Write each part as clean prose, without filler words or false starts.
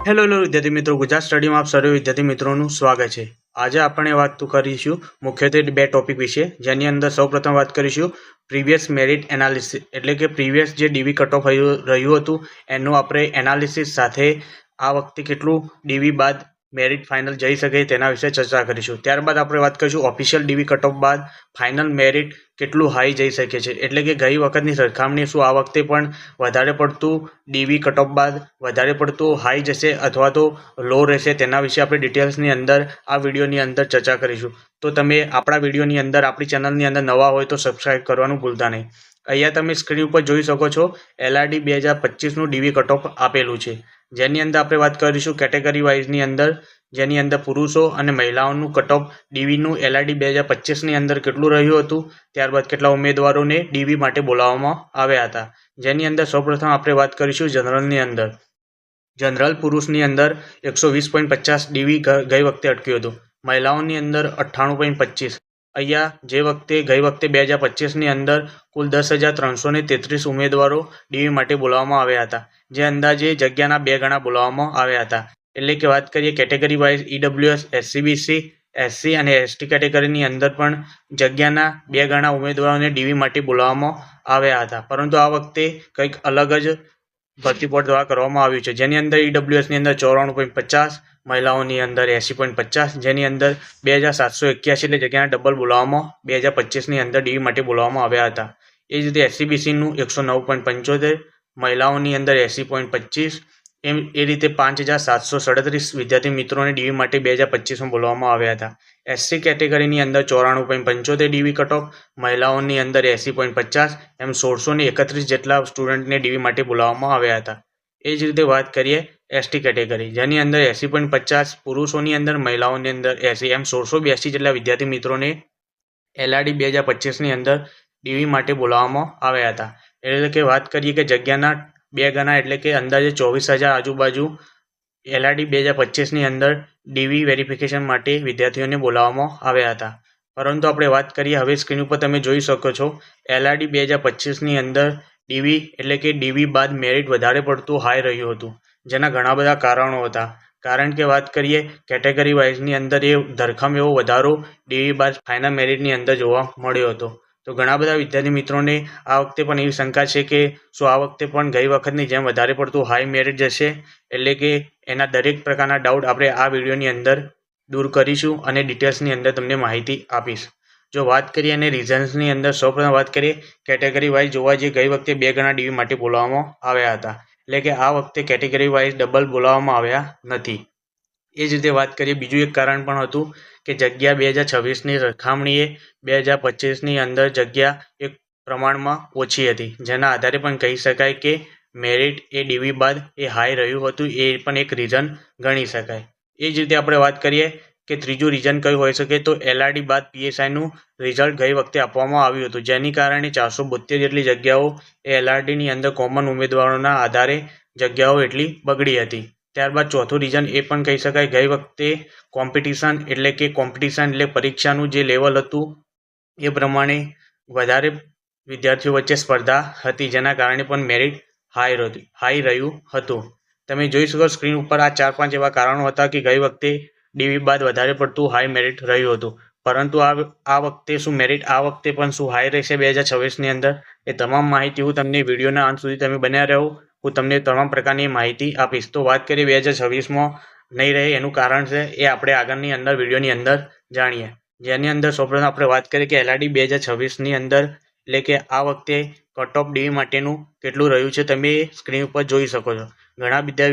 Hello વિદ્યાર્થી મિત્રો, ગુજરાત સ્ટડીમાં આપ સર્વે વિદ્યાર્થી મિત્રોનું સ્વાગત છે। આજે આપણે વાત કરીશું મુખ્યત્વે બે ટોપિક વિશે, જેની અંદર સૌપ્રથમ વાત કરીશું પ્રીવિયસ મેરિટ એનાલિસિસ, એટલે કે પ્રીવિયસ જે ડીવી કટ ઓફ રહ્યું હતું એનું આપણે એનાલિસિસ સાથે આ વખતે કેટલું ડીવી બાદ મેરિટ ફાઇનલ જઈ શકે તેના વિશે ચર્ચા કરીશું। ત્યારબાદ આપણે વાત કરીશું ઓફિશિયલ ડીવી કટ ઓફ બાદ ફાઇનલ મેરિટ કેટલું હાઈ જઈ શકે છે, એટલે કે ગઈ વખતની સરખામણી શું આ વખતે પણ વધારે પડતું ડીવી કટ ઓફ બાદ વધારે પડતું હાઈ જશે અથવા તો લો રહેશે, તેના વિશે આપણે ડિટેલ્સની અંદર આ વિડીયોની અંદર ચર્ચા કરીશું। તો તમે આપણા વિડીયોની અંદર આપણી ચેનલની અંદર નવા હોય તો સબસ્ક્રાઇબ કરવાનું ભૂલતા નહીં। અહીંયા તમે સ્ક્રીન ઉપર જોઈ શકો છો LRD 2025નું ડીવી કટ ઓફ આપેલું છે, જેની અંદર આપણે વાત કરીશું કેટેગરી વાઇઝની અંદર, જેની અંદર પુરુષો અને મહિલાઓનું કટ ઓફ ડીવીનું LRD 2025ની અંદર કેટલું રહ્યું હતું, ત્યારબાદ કેટલા ઉમેદવારોને ડીવી માટે બોલાવવામાં આવ્યા હતા। જેની અંદર સૌપ્રથમ આપણે વાત કરીશું જનરલની અંદર। જનરલ પુરુષની અંદર 120.50 ડીવી ગઈ વખતે અટક્યું હતું, મહિલાઓની અંદર 98.25। અહીંયા જે વખતે ગઈ વખતે 2025ની અંદર કુલ 10,333 ઉમેદવારો ડીવી માટે બોલાવવામાં આવ્યા હતા, જે અંદાજે જગ્યાના 2 ગણા બોલાવવામાં આવ્યા હતા। એટલે કે વાત કરીએ category wise EWS, SCBC, SC અને ST કેટેગરીની અંદર પણ જગ્યાના 2 ગણા ઉમેદવારોને ડીવી માટે બોલાવવામાં આવ્યા હતા, પરંતુ આ વખતે કંઈક અલગ જ ભરતી બોર્ડ દ્વારા કરવામાં આવ્યું છે, જેની અંદર EWSની અંદર 94.50, મહિલાઓની અંદર 80.50, જેની અંદર 2,781 એટલે જગ્યાના ડબલ બોલાવવામાં 2025ની અંદર ડીવી માટે બોલાવવામાં આવ્યા હતા। એ જ રીતે SCBCનું 109.75, મહિલાઓની અંદર 80.25, એ રીતે 5,737 વિદ્યાર્થી મિત્રોને ડીવી માટે 2025માં બોલાવવામાં આવ્યા હતા। SC કેટેગરીની અંદર 94.75 ડીવી કટ ઓફ, મહિલાઓની અંદર 80.50, એમ 1631 જેટલા સ્ટુડન્ટને ડીવી માટે બોલાવવામાં આવ્યા હતા। એ જ રીતે વાત કરીએ ST કેટેગરી, જેની અંદર 80.50 પુરુષોની અંદર, મહિલાઓની અંદર 80, એમ 1682 જેટલા વિદ્યાર્થી મિત્રોને LRD 2025ની અંદર ડીવી માટે બોલાવવામાં આવ્યા હતા। એટલે કે વાત કરીએ કે જગ્યાના 2 ગણા એટલે કે અંદાજે 24,000 આજુબાજુ LRD 2025ની અંદર ડીવી વેરિફિકેશન માટે વિદ્યાર્થીઓને બોલાવવામાં આવ્યા હતા। પરંતુ આપણે વાત કરીએ, હવે સ્ક્રીન ઉપર તમે જોઈ શકો છો LRD 2025ની અંદર ડીવી એટલે કે ડીવી બાદ મેરિટ વધારે પડતું હાઈ રહ્યું હતું, જેના ઘણા બધા કારણો હતા। કારણ કે વાત કરીએ કેટેગરી વાઇઝની અંદર એ ધરખમ એવો વધારો ડીવી બાદ ફાઇનલ મેરિટની અંદર જોવા મળ્યો હતો। તો ઘણા બધા વિદ્યાર્થી મિત્રોને આ વખતે પણ એવી શંકા છે કે શું આ વખતે પણ ગઈ વખતની જેમ વધારે પડતું હાઈ મેરિટ જશે, એટલે કે એના દરેક પ્રકારના ડાઉટ આપણે આ વિડીયોની અંદર દૂર કરીશું અને ડિટેલ્સની અંદર તમને માહિતી આપીશ। જો વાત કરીએ અને રીઝન્સની અંદર સૌપ્રથમ વાત કરીએ કેટેગરી વાઇઝ જોવા જઈએ, ગઈ વખતે 2 ગણા ડીવી માટે બોલાવવામાં આવ્યા હતા, એટલે કે આ વખતે કેટેગરી વાઇઝ ડબલ બોલાવવામાં આવ્યા નથી। એ જ રીતે વાત કરીએ બીજું એક કારણ પણ હતું કે જગ્યા 2026ની સરખામણીએ 2025ની અંદર જગ્યા એક પ્રમાણમાં ઓછી હતી, જેના આધારે પણ કહી શકાય કે મેરિટ એ ડીવી બાદ એ હાઈ રહ્યું હતું, એ પણ એક રીઝન ગણી શકાય। એ જ રીતે આપણે વાત કરીએ કે ત્રીજું રીઝન કયું હોઈ શકે, તો LRD બાદ PSIનું રિઝલ્ટ ગઈ વખતે આપવામાં આવ્યું હતું, જેની કારણે 472 જેટલી જગ્યાઓ એ LRDની અંદર કોમન ઉમેદવારોના આધારે જગ્યાઓ એટલી બગડી હતી। ત્યારબાદ ચોથું રીઝન એ પણ કહી શકાય, ગઈ વખતે કોમ્પિટિશન એટલે પરીક્ષાનું જે લેવલ હતું એ પ્રમાણે વધારે વિદ્યાર્થીઓ વચ્ચે સ્પર્ધા હતી, જેના કારણે પણ મેરિટ હાઈ રહ્યું હતું। તમે જોઈ શકો સ્ક્રીન ઉપર આ 4-5 એવા કારણો હતા કે ગઈ વખતે ડીવી બાદ વધારે પડતું હાઈ મેરિટ રહ્યું હતું, પરંતુ આ વખતે શું મેરિટ આ વખતે પણ શું હાઈ રહેશે 2026ની અંદર, એ તમામ માહિતી હું તમને વિડીયોના અંત સુધી તમે બન્યા રહો, હું તમને તમામ પ્રકારની માહિતી આપીશ। તો વાત કરીએ 2026માં નહીં રહે એનું કારણ છે એ આપણે આગળની અંદર વિડીયોની અંદર જાણીએ। જેની અંદર સૌપ્રથમ આપણે વાત કરીએ કે LRD 2026ની અંદર એટલે કે આ વખતે કટ ઓફ ડીવી માટેનું કેટલું રહ્યું છે, તમે સ્ક્રીન ઉપર જોઈ શકો છો। ઘણા બધા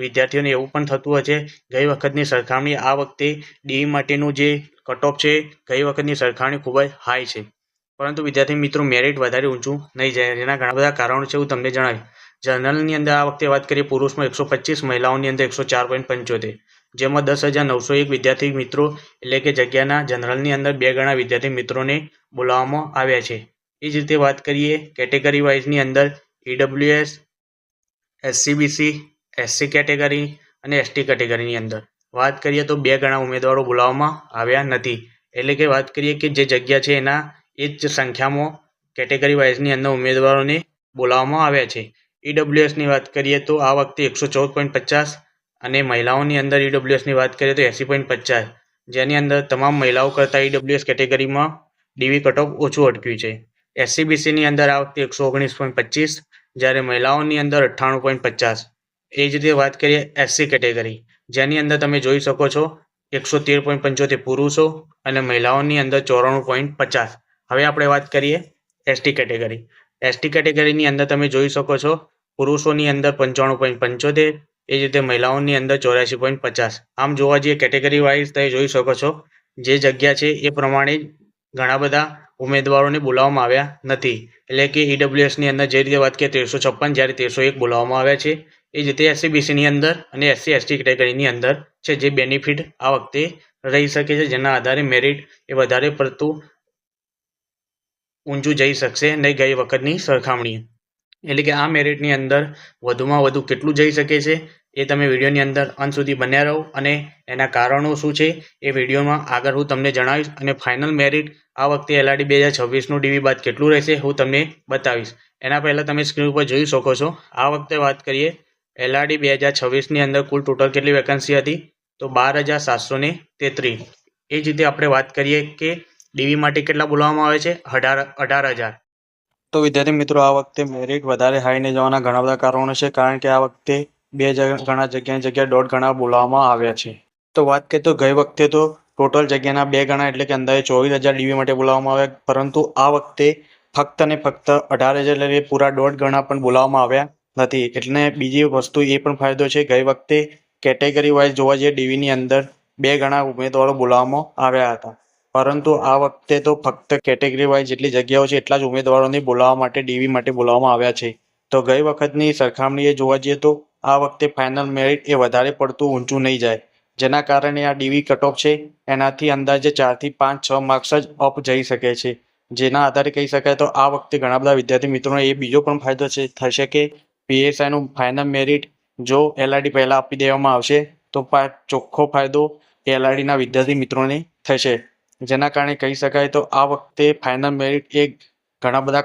વિદ્યાર્થીઓને એવું પણ થતું હોય છે ગઈ વખતની સરખામણી આ વખતે ડીવી માટેનું જે કટ ઓફ છે ગઈ વખતની સરખામણી ખૂબ જ હાઈ છે, પરંતુ વિદ્યાર્થી મિત્રો મેરિટ વધારે ઊંચું નહીં જાય, જેના ઘણા બધા કારણો છે, હું તમને જણાવીશ। જનરલની અંદર આ વખતે વાત કરીએ પુરુષમાં 125, મહિલાઓની અંદર 104.75, જેમાં 10,901 વિદ્યાર્થી મિત્રો એટલે કે જગ્યાના જનરલની અંદર 2 ગણા વિદ્યાર્થી મિત્રોને બોલાવવામાં આવ્યા છે। એ જ રીતે વાત કરીએ કેટેગરી વાઇઝની અંદર EWS, SCBC, SC કેટેગરી અને ST કેટેગરીની અંદર વાત કરીએ તો 2 ગણા ઉમેદવારો બોલાવવામાં આવ્યા નથી, એટલે કે વાત કરીએ કે જે જગ્યા છે એના એ જ સંખ્યામાં કેટેગરી વાઇઝની અંદર ઉમેદવારોને બોલાવવામાં આવ્યા છે। EWSની વાત કરીએ તો આ વખતે 114.50 અને મહિલાઓની અંદર ઈડબ્લ્યુએસની વાત કરીએ તો 80.50, જેની અંદર તમામ મહિલાઓ કરતાં ઈડબ્લ્યુએસ કેટેગરીમાં ડીવી કટ ઓફ ઓછું અટક્યું છે. એસસીબીસીની અંદર આ વખતે 119.25, જ્યારે મહિલાઓની અંદર 98.50. એ જ રીતે વાત કરીએ એસસી કેટેગરી, જેની અંદર તમે જોઈ શકો છો 113.75 પુરુષો અને મહિલાઓની અંદર 94.50. હવે આપણે વાત કરીએ એસટી કેટેગરી. એસટી કેટેગરીની અંદર તમે જોઈ શકો છો પુરુષોની અંદર 95.75, એ જ રીતે મહિલાઓની અંદર 84.50. આમ જોવા જઈએ કેટેગરી વાઇઝ તમે જોઈ શકો છો જે જગ્યા છે એ પ્રમાણે ઘણા બધા ઉમેદવારોને બોલાવવામાં આવ્યા નથી. એટલે કે ઈડબ્લ્યુએસની અંદર જે રીતે વાત કરીએ 1356, જ્યારે 1301 બોલાવવામાં આવ્યા છે. એ જ રીતે એસસીબીસીની અંદર અને એસસી એસટી કેટેગરીની અંદર છે જે બેનિફિટ આ વખતે રહી શકે છે, જેના આધારે મેરિટ એ વધારે પડતું ઊંચું જઈ શકશે નહીં ગઈ વખતની સરખામણીએ. એટલે કે આ મેરિટની અંદર વધુમાં વધુ કેટલું જઈ શકે છે એ તમે વિડીયોની અંદર અંત સુધી બન્યા રહો, અને એના કારણો શું છે એ વિડીયોમાં આગળ હું તમને જણાવીશ. અને ફાઇનલ મેરિટ આ વખતે એલઆરડી 2026નું ડીવી બાદ કેટલું રહેશે હું તમને બતાવીશ. એના પહેલાં તમે સ્ક્રીન ઉપર જોઈ શકો છો આ વખતે વાત કરીએ એલઆરડી 2026ની અંદર કુલ ટોટલ કેટલી વેકન્સી હતી તો 12,733. એ જ રીતે આપણે વાત કરીએ કે ડીવી માટે કેટલા બોલાવવામાં આવે છે 18,000. તો વિદ્યાર્થી મિત્રો આ વખતે મેરિટ વધારે હાઈ ને જવાના ઘણા બધા કારણો છે, કારણ કે આ વખતે ઘણા જગ્યાએ દોઢ ગણા બોલાવવામાં આવ્યા છે. તો વાત કરીએ તો ગઈ વખતે તો ટોટલ જગ્યાના 2 ગણા એટલે કે અંદાજે 24,000 ડીવી માટે બોલાવવામાં આવ્યા, પરંતુ આ વખતે ફક્ત ને ફક્ત 18,000 એટલે પૂરા દોઢ ગણા પણ બોલાવવામાં આવ્યા નથી. એટલે બીજી વસ્તુ એ પણ ફાયદો છે, ગઈ વખતે કેટેગરી વાઇઝ જોવા જઈએ ડીવીની અંદર 2 ગણા ઉમેદવારો બોલાવવામાં આવ્યા હતા, પરંતુ આ વખતે તો ફક્ત કેટેગરી વાઇઝ જેટલી જગ્યાઓ છે એટલા જ ઉમેદવારોને બોલાવવા માટે ડીવી માટે બોલાવવામાં આવ્યા છે. તો ગઈ વખતની સરખામણીએ જોવા જઈએ તો આ વખતે ફાઇનલ મેરિટ એ વધારે પડતું ઊંચું નહીં જાય, જેના કારણે આ ડીવી કટ ઓફ છે એનાથી અંદાજે 4 થી 5-6 માર્ક્સ જ અપ જઈ શકે છે. જેના આધારે કહી શકાય તો આ વખતે ઘણા બધા વિદ્યાર્થી મિત્રોને એ બીજો પણ ફાયદો થશે કે પીએસઆઈનું ફાઇનલ મેરિટ જો એલઆરડી પહેલાં આપી દેવામાં આવશે તો ચોખ્ખો ફાયદો એલઆરડીના વિદ્યાર્થી મિત્રોને થશે. જેના કારણે કહી શકાય તો આ વખતે ફાઇનલ મેરિટ એ ઘણા બધા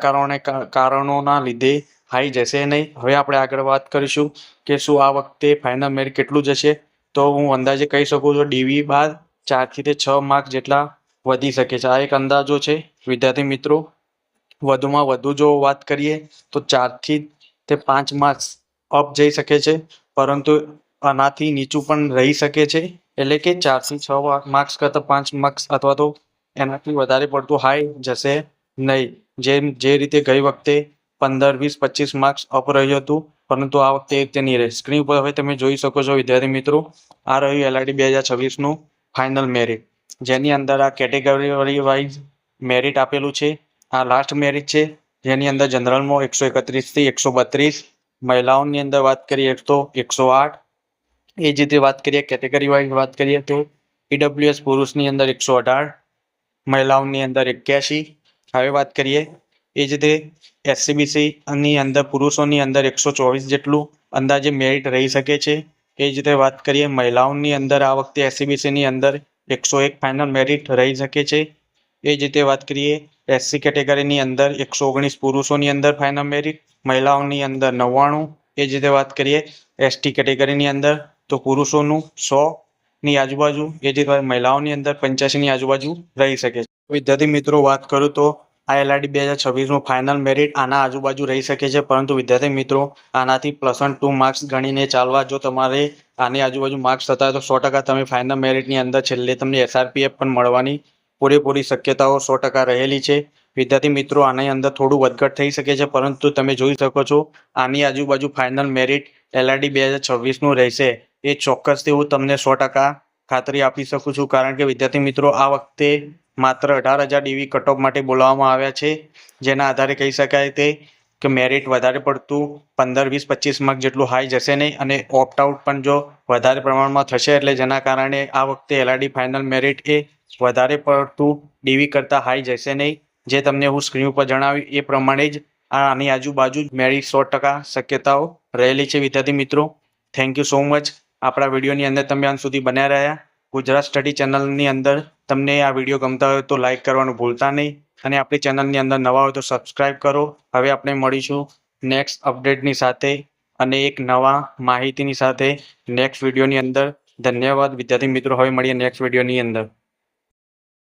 કારણોના લીધે હાઈ જશે નહીં. હવે આપણે આગળ વાત કરીશું કે શું આ વખતે ફાઇનલ મેરિટ કેટલું જશે, તો હું અંદાજે કહી શકું છું ડીવી બાદ 4 થી 6 માર્ક્સ જેટલા વધી શકે છે. આ એક અંદાજો છે વિદ્યાર્થી મિત્રો. વધુમાં વધુ જો વાત કરીએ તો 4 થી 5 માર્ક્સ અપ જઈ શકે છે, પરંતુ આનાથી નીચું પણ રહી શકે છે. એટલે કે 4 થી 6 માર્ક્સ કરતાં 5 માર્ક્સ અથવા તો એનાથી વધારે પડતું હાઈ જશે નહીં. જે રીતે ગઈ વખતે 15, 20, 25 માર્ક્સ અપ રહ્યું હતું, પરંતુ આ વખતે એ રીતે નહીં રહે. સ્ક્રીન પર હવે તમે જોઈ શકો છો વિદ્યાર્થી મિત્રો, આ રહ્યું એલઆરડી 2026નું ફાઇનલ મેરિટ, જેની અંદર આ કેટેગરી વાઇઝ મેરિટ આપેલું છે. આ લાસ્ટ મેરિટ છે, જેની અંદર જનરલમાં 131 થી 132, મહિલાઓની અંદર વાત કરીએ તો 108. એ જ રીતે વાત કરીએ કેટેગરી વાઇઝ વાત કરીએ તો ઈડબ્લ્યુએસ પુરુષની અંદર 118, મહિલાઓની અંદર 81. હવે વાત કરીએ એ જ રીતે એસસીબીસીની અંદર પુરુષોની અંદર 124 જેટલું અંદાજે મેરિટ રહી શકે છે. એ જ રીતે વાત કરીએ મહિલાઓની અંદર આ વખતે એસસીબીસીની અંદર 101 ફાઇનલ મેરિટ રહી શકે છે. એ જ રીતે વાત કરીએ એસસી કેટેગરીની અંદર 119 પુરુષોની અંદર ફાઇનલ મેરિટ, મહિલાઓની અંદર 99. એ જ રીતે વાત કરીએ એસટી કેટેગરીની અંદર તો પુરુષોનું 100ની આજુબાજુ, એ જ રીતે મહિલાઓની અંદર 85ની આજુબાજુ રહી શકે છે. વિદ્યાર્થી મિત્રો વાત કરું તો આ એલઆરડી 2026નું ફાઇનલ મેરિટ આના આજુબાજુ રહી શકે છે, પરંતુ વિદ્યાર્થી મિત્રો આનાથી +2 માર્ક્સ ગણીને ચાલવા. જો તમારે આની આજુબાજુ માર્ક્સ થતા હોય તો 100% તમે ફાઇનલ મેરિટની અંદર છેલ્લે તમને એસઆરપીએફ પણ મળવાની પૂરેપૂરી શક્યતાઓ 100% રહેલી છે. વિદ્યાર્થી મિત્રો આની અંદર થોડું વધઘટ થઈ શકે છે, પરંતુ તમે જોઈ શકો છો આની આજુબાજુ ફાઇનલ મેરિટ એલઆરડી 2026નું રહેશે. એ ચોક્કસથી હું તમને 100% ખાતરી આપી શકું છું, કારણ કે વિદ્યાર્થી મિત્રો આ વખતે માત્ર 18,000 ડીવી કટ ઓફ માટે બોલાવવામાં આવ્યા છે, જેના આધારે કહી શકાય કે મેરિટ વધારે પડતું 15, 20, 25 માર્ક જેટલું હાઈ જશે નહીં, અને ઓપ્ટ આઉટ પણ જો વધારે પ્રમાણમાં થશે એટલે જેના કારણે આ વખતે એલઆરડી ફાઇનલ મેરિટ એ વધારે પડતું ડીવી કરતાં હાઈ જશે નહીં. જે તમને હું સ્ક્રીન ઉપર જણાવ્યું એ પ્રમાણે જ આની આજુબાજુ મેરિટ 100% શક્યતાઓ રહેલી છે. વિદ્યાર્થી મિત્રો થેન્ક યુ સો મચ. આપણા વિડીયોની અંદર તમે અંત સુધી બન્યા રહ્યા. ગુજરાત સ્ટડી ચેનલની અંદર તમને આ વિડીયો ગમતા હોય તો લાઇક કરવાનું ભૂલતા નહીં, અને આપણી ચેનલની અંદર નવા હોય તો સબસ્ક્રાઈબ કરો. હવે આપણે મળીશું નેક્સ્ટ અપડેટની સાથે. અને એક નવા માહિતીની સાથે નેક્સ્ટ વિડીયોની અંદર. ધન્યવાદ વિદ્યાર્થી મિત્રો. હવે મળીએ નેક્સ્ટ વિડીયોની અંદર.